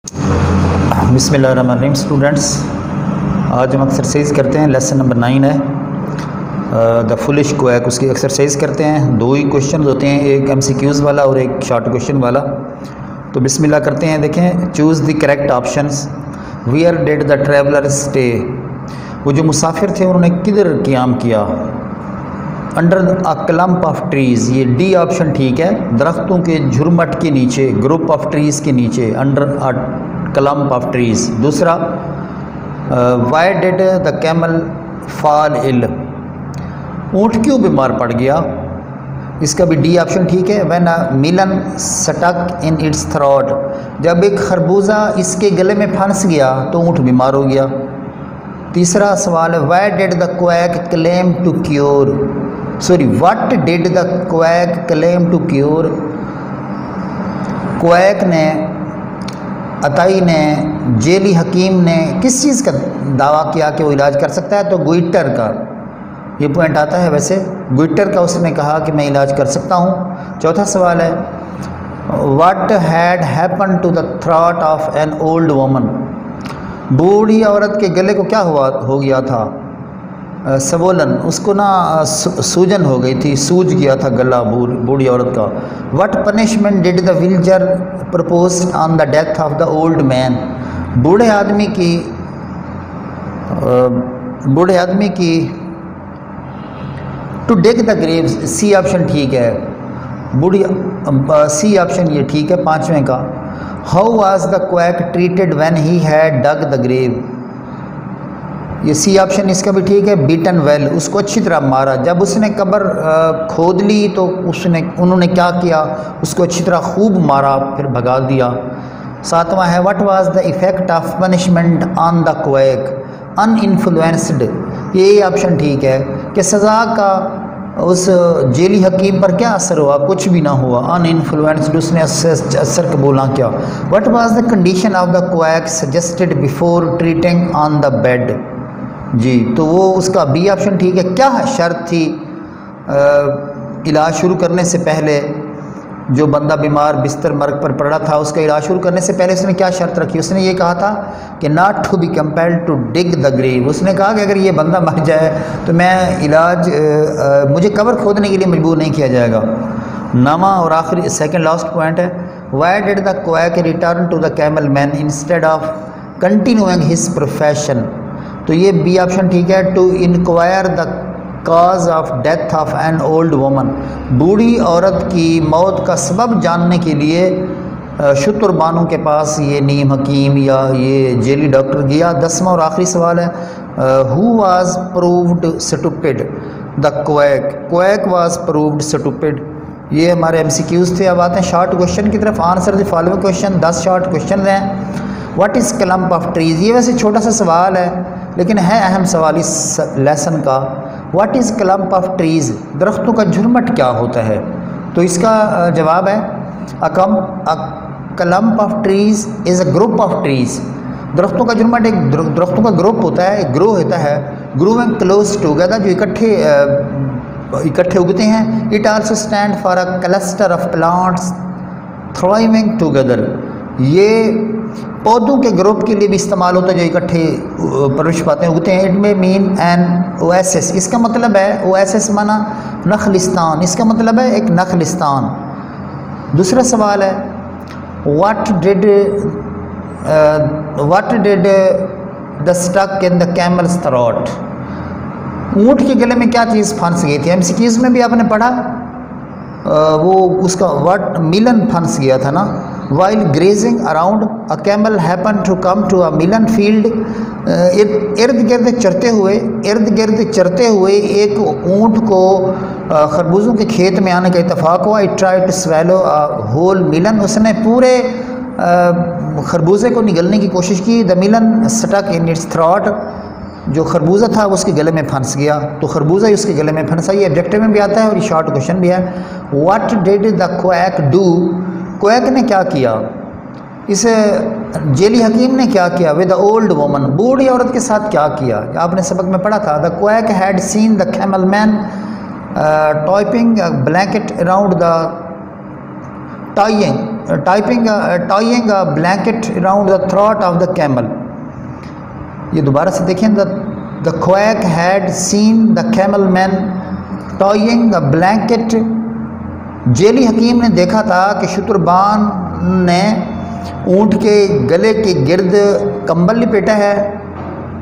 बिस्मिल्लाहिर्रहमानिर्रहीम स्टूडेंट्स, आज हम एक्सरसाइज करते हैं। लेसन नंबर 9 है द फुलिश क्वैक। उसकी एक्सरसाइज करते हैं। दो ही क्वेश्चन होते हैं, एक एमसीक्यूज़ वाला और एक शॉर्ट क्वेश्चन वाला। तो बिस्मिल्लाह करते हैं। देखें, choose the correct options. Where did the traveller stay. वो जो मुसाफिर थे उन्होंने किधर क़याम किया। Under a clump of trees, ये डी ऑप्शन ठीक है। दरख्तों के झुरमट के नीचे, ग्रुप ऑफ ट्रीज़ के नीचे, under a clump of trees. दूसरा, why did the camel fall ill, ऊँट क्यों बीमार पड़ गया। इसका भी डी ऑप्शन ठीक है। When a melon stuck in its throat, जब एक खरबूजा इसके गले में फंस गया तो ऊँट बीमार हो गया। तीसरा सवाल है, why did the quack claim to cure, sorry what did the quack claim to cure. Quack ने, अताई ने, जेली हकीम ने किस चीज़ का दावा किया कि वो इलाज कर सकता है। तो गुइटर का ये पॉइंट आता है। वैसे गुइटर का उसने कहा कि मैं इलाज कर सकता हूँ। चौथा सवाल है, what had happen to the throat of an old woman, बूढ़ी औरत के गले को क्या हो गया था। सवोलन, उसको ना सूजन हो गई थी, सूज गया था गला बूढ़ी औरत का। What punishment did the villager propose on the death of the old man, बूढ़े आदमी की to dig the graves. C option ठीक है। सी ऑप्शन ये ठीक है, पांचवें का। How was the quack treated when he had dug the grave, ये सी ऑप्शन इसका भी ठीक है। बीटन वेल, उसको अच्छी तरह मारा। जब उसने कब्र खोद ली तो उन्होंने क्या किया, उसको अच्छी तरह खूब मारा, फिर भगा दिया। सातवां है, what was the effect of punishment on the quack, uninfluenced, ये ऑप्शन ठीक है कि सज़ा का उस जेली हकीम पर क्या असर हुआ, कुछ भी ना हुआ। अनइन्फ्लुएंस्ड, उसने असर कबूल ना किया। What was the condition of the quack suggested before treating on the bed, जी तो वो उसका बी ऑप्शन ठीक है। क्या शर्त थी इलाज शुरू करने से पहले, जो बंदा बीमार बिस्तर मर्ग पर पड़ा था उसका इलाज शुरू करने से पहले उसने क्या शर्त रखी। उसने ये कहा था कि not to be compelled to dig the grave. उसने कहा कि अगर ये बंदा मर जाए तो मैं मुझे कब्र खोदने के लिए मजबूर नहीं किया जाएगा। नामा और आखिरी सेकंड लास्ट पॉइंट है, why did the quack return to the camel man instead of continuing his profession, तो ये बी ऑप्शन ठीक है। To inquire the cause of death of an old woman, बूढ़ी औरत की मौत का सबब जानने के लिए शुतुरबानों के पास ये नीम हकीम या ये जेली डॉक्टर गया। 10वां और आखिरी सवाल है, who was proved stupid the quack, quack was proved stupid. ये हमारे एमसीक्यूज़ थे। अब आते हैं शॉर्ट क्वेश्चन की तरफ। Answer the following question, 10 short question हैं। What is clump of trees, ये वैसे छोटा सा सवाल है लेकिन है अहम सवाल इस लेसन का। What is clump of trees, दरख्तों का झुरमट क्या होता है। तो इसका जवाब है a clump of trees is a group of trees. दरख्तों का झुरमट एक दरख्तों का ग्रुप होता है, एक ग्रो होता है। ग्रूविंग क्लोज टुगेदर, जो इकट्ठे उगते हैं। It also stand for a cluster of plants thriving together, ये पौधों के ग्रुप के लिए भी इस्तेमाल होता है जो इकट्ठे परवरिश पाते हैं, उगते हैं। इट में मीन एन ओएसिस, इसका मतलब है ओएसिस माना नखलिस्तान, इसका मतलब है एक नखलिस्तान। दूसरा सवाल है, what did the stuck in the camel's throat, ऊँट के गले में क्या चीज़ फंस गई थी। एमसीक्यूज़ में भी आपने पढ़ा, वो उसका वर्ड मिलन फंस गया था ना। While grazing around a camel happen to come to a melon field, इर्द गिर्द चरते हुए एक ऊँट को खरबूजों के खेत में आने का इत्तेफाक हुआ। It try to swallow a whole melon, उसने पूरे खरबूजे को निगलने की कोशिश की। The melon stuck in its throat, जो खरबूजा था वो उसके गले में फंस गया, तो खरबूजा ही उसके गले में फंसा। ये ऑब्जेक्टिव में भी आता है और ये शॉर्ट क्वेश्चन भी है। What did the quack do, quack ने क्या किया, इस जेली हकीम ने क्या किया। विद द ओल्ड वुमन, बूढ़ी औरत के साथ क्या किया, आपने सबक में पढ़ा था। The quack had seen the camel man typing blanket around the tying, tying a blanket around the throat of the camel. ये दोबारा से देखें, the quack had seen the camel man tying a blanket. जेली हकीम ने देखा था कि शुतुरबान ने ऊँट के गले के गिर्द कंबल लिपेटा है।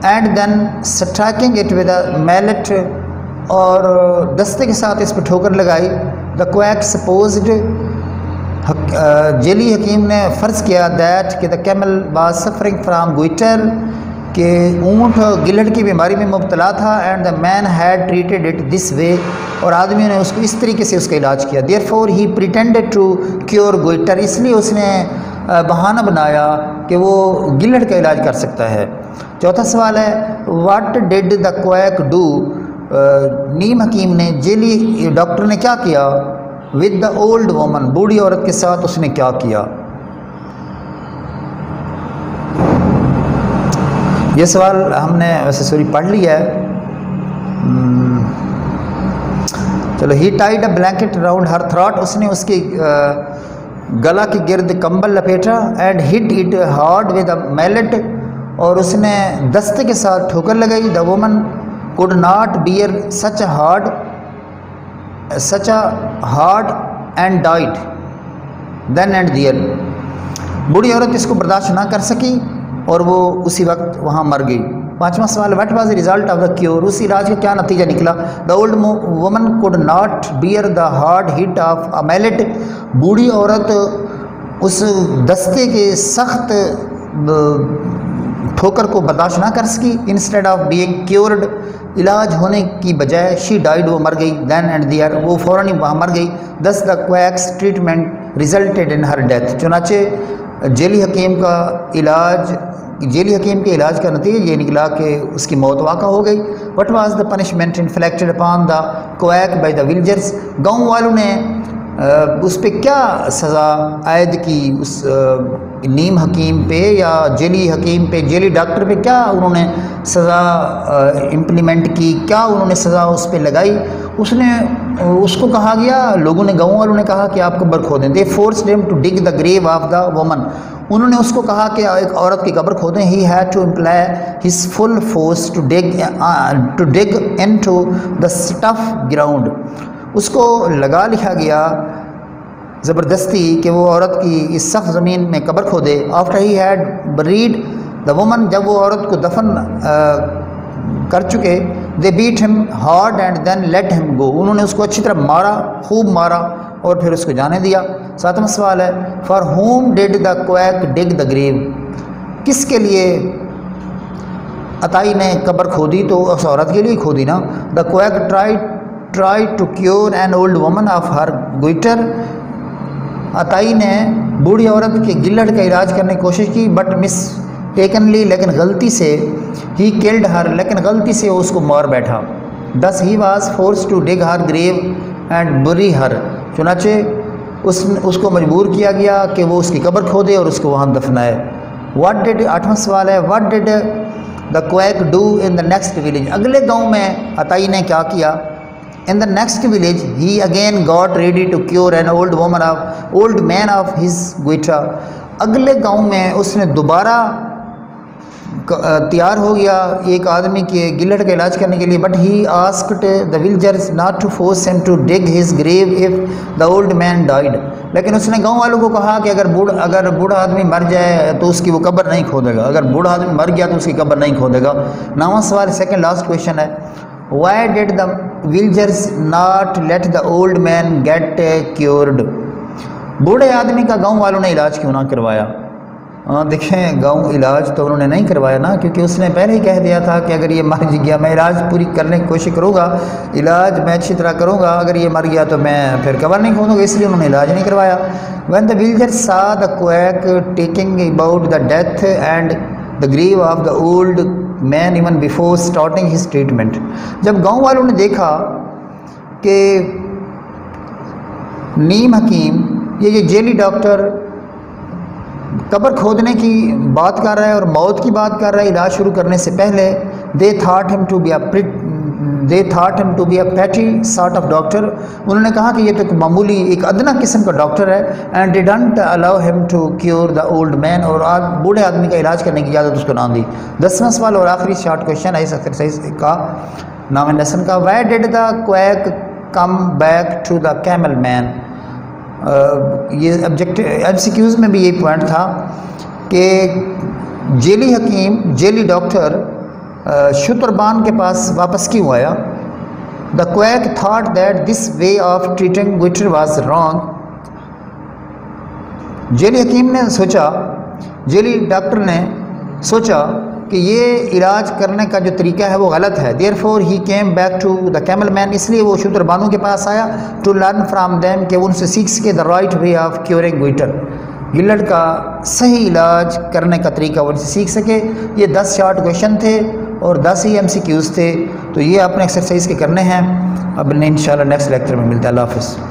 And then striking it with a mallet, और दस्ते के साथ इस पर ठोकर लगाई। द क्वैक सपोज्ड, जेली हकीम ने फ़र्ज़ किया दैट कि the camel was suffering from goitre, कि ऊँट गिलहड़ की बीमारी में मुब्तला था। And the man had treated it this way, और आदमियों ने उसको इस तरीके से उसका इलाज किया। Therefore he pretended to cure goitre, इसलिए उसने बहाना बनाया कि वो गिलहड़ का इलाज कर सकता है। चौथा सवाल है, what did the quack do, नीम हकीम ने, जेली डॉक्टर ने क्या किया, विद द ओल्ड वोमन, बूढ़ी औरत के साथ उसने क्या किया। ये सवाल हमने वैसे सॉरी पढ़ लिया है। चलो, he tied a blanket around her throat, उसने उसकी गला के गिर्द कंबल लपेटा। And hit it hard with a mallet, और उसने दस्ते के साथ ठोकर लगाई। The woman could not bear such a hard and died then and there, बूढ़ी औरत इसको बर्दाश्त ना कर सकी और वो उसी वक्त वहाँ मर गई। पांचवा सवाल, what was the result of the cure, उस इलाज का क्या नतीजा निकला। The old woman could not bear the hard hit of a mallet, बूढ़ी औरत उस दस्ते के सख्त ठोकर को बर्दाश्त ना कर सकी। इंस्टेड ऑफ बीइंग क्योर्ड, इलाज होने की बजाय शी डाइड, वो मर गई। देन एंड दियर, वो फ़ौरन ही वहाँ मर गई। दस the quacks treatment resulted in her death, चुनाचे जेली हकीम के इलाज का नतीजा ये निकला कि उसकी मौत वाक़ा हो गई। What was the punishment inflicted upon the quack by the villagers, गाँव वालों ने उस पर क्या सज़ा आयद की, उस नीम हकीम पे या जेली हकीम पे, जेली डॉक्टर पे क्या उन्होंने सज़ा इम्प्लीमेंट की, क्या उन्होंने सज़ा उस पर लगाई। उसको कहा गया, लोगों ने, गाँव वालों ने कहा कि आप कब्र खोदें। They forced him to dig the grave of the woman, उन्होंने उसको कहा कि एक औरत की कब्र खोदें। He had to employ his full force to dig into the tough ground, उसको लगा लिया गया ज़बरदस्ती कि वो औरत की इस सख्त ज़मीन में कब्र खोदे। After he had buried the woman, जब वो औरत को दफन कर चुके, they beat him hard and then let him go, उन्होंने उसको अच्छी तरह मारा, खूब मारा और फिर उसको जाने दिया। सातवां सवाल है, for whom did the quack dig the grave, किसके लिए अताई ने कब्र खोदी, तो उस औरत के लिए खोदी ना। The quack try to cure an old woman of her goitre, अताई ने बूढ़ी औरत के गिल्हड़ का इलाज करने की कोशिश की, बट मिस टेकनली, लेकिन गलती से, ही किल्ड हर, लेकिन गलती से उसको मार बैठा। Thus he was force to dig her grave and bury her, चुनाचे उसको मजबूर किया गया कि वो उसकी कब्र खोदे और उसको वहाँ दफनाए। व्हाट डिड, आठवां सवाल है, what did the quack do in the next village, अगले गांव में अताई ने क्या किया। In the next village he again got ready to cure an old man of his goitre, अगले गांव में उसने दोबारा तैयार हो गया एक आदमी के गिल्हड़ का इलाज करने के लिए। But he asked the villagers not to force him to dig his grave if the old man died, लेकिन उसने गांव वालों को कहा कि अगर बूढ़ा आदमी मर जाए तो उसकी वो कब्र नहीं खोदेगा, अगर बूढ़ा आदमी मर गया तो उसकी कब्र नहीं खोदेगा। नौवां सवाल, सेकंड लास्ट क्वेश्चन है, why did the villagers not let the old man get cured, बूढ़े आदमी का गाँव वालों ने इलाज क्यों ना करवाया। देखें, गाँव इलाज तो उन्होंने नहीं करवाया ना, क्योंकि उसने पहले ही कह दिया था कि अगर ये मर गया मैं इलाज पूरी करने की कोशिश करूँगा, इलाज मैं अच्छी तरह करूँगा, अगर ये मर गया तो मैं फिर कब्र नहीं खोदूँगा, इसलिए उन्होंने इलाज नहीं करवाया। When the villagers saw the quack talking about the death and the grave of the old man even before starting his treatment, जब गाँव वालों ने देखा कि नीम हकीम ये जेली डॉक्टर कब्र खोदने की बात कर रहा है और मौत की बात कर रहा है इलाज शुरू करने से पहले, they thought him to be they thought him to be a petty sort of doctor, उन्होंने कहा कि ये तो एक मामूली एक अदना किस्म का डॉक्टर है। And didn't allow him to cure the old man, और बूढ़े आदमी का इलाज करने की इजाज़त उसको ना दी। 10वां सवाल और आखिरी शॉर्ट क्वेश्चन है इस एक्सरसाइज का, नाम लेसन का। Why did the quack come back to the camel man. ये ऑब्जेक्टिव MCQs में भी यही पॉइंट था कि जेली हकीम, जेली डॉक्टर शुतरबान के पास वापस क्यों आया। The quack thought that this way of treating goitre was wrong. जेली हकीम ने सोचा, जेली डॉक्टर ने सोचा कि ये इलाज करने का जो तरीका है वो गलत है। Therefore he came back to the camel man, इसलिए वो शुतरबानों के पास आया। टू लर्न फ्राम देम, कि उनसे सीख सके the right way of curing goitre, गिल्लड का सही इलाज करने का तरीका वो सीख सके। ये 10 शॉर्ट क्वेश्चन थे और 10 ही MCQs थे, तो ये आपने एक्सरसाइज के करने हैं। अब इंशाल्लाह नेक्स्ट लेक्चर में मिलते हैं। अल्लाह हाफ़िज़।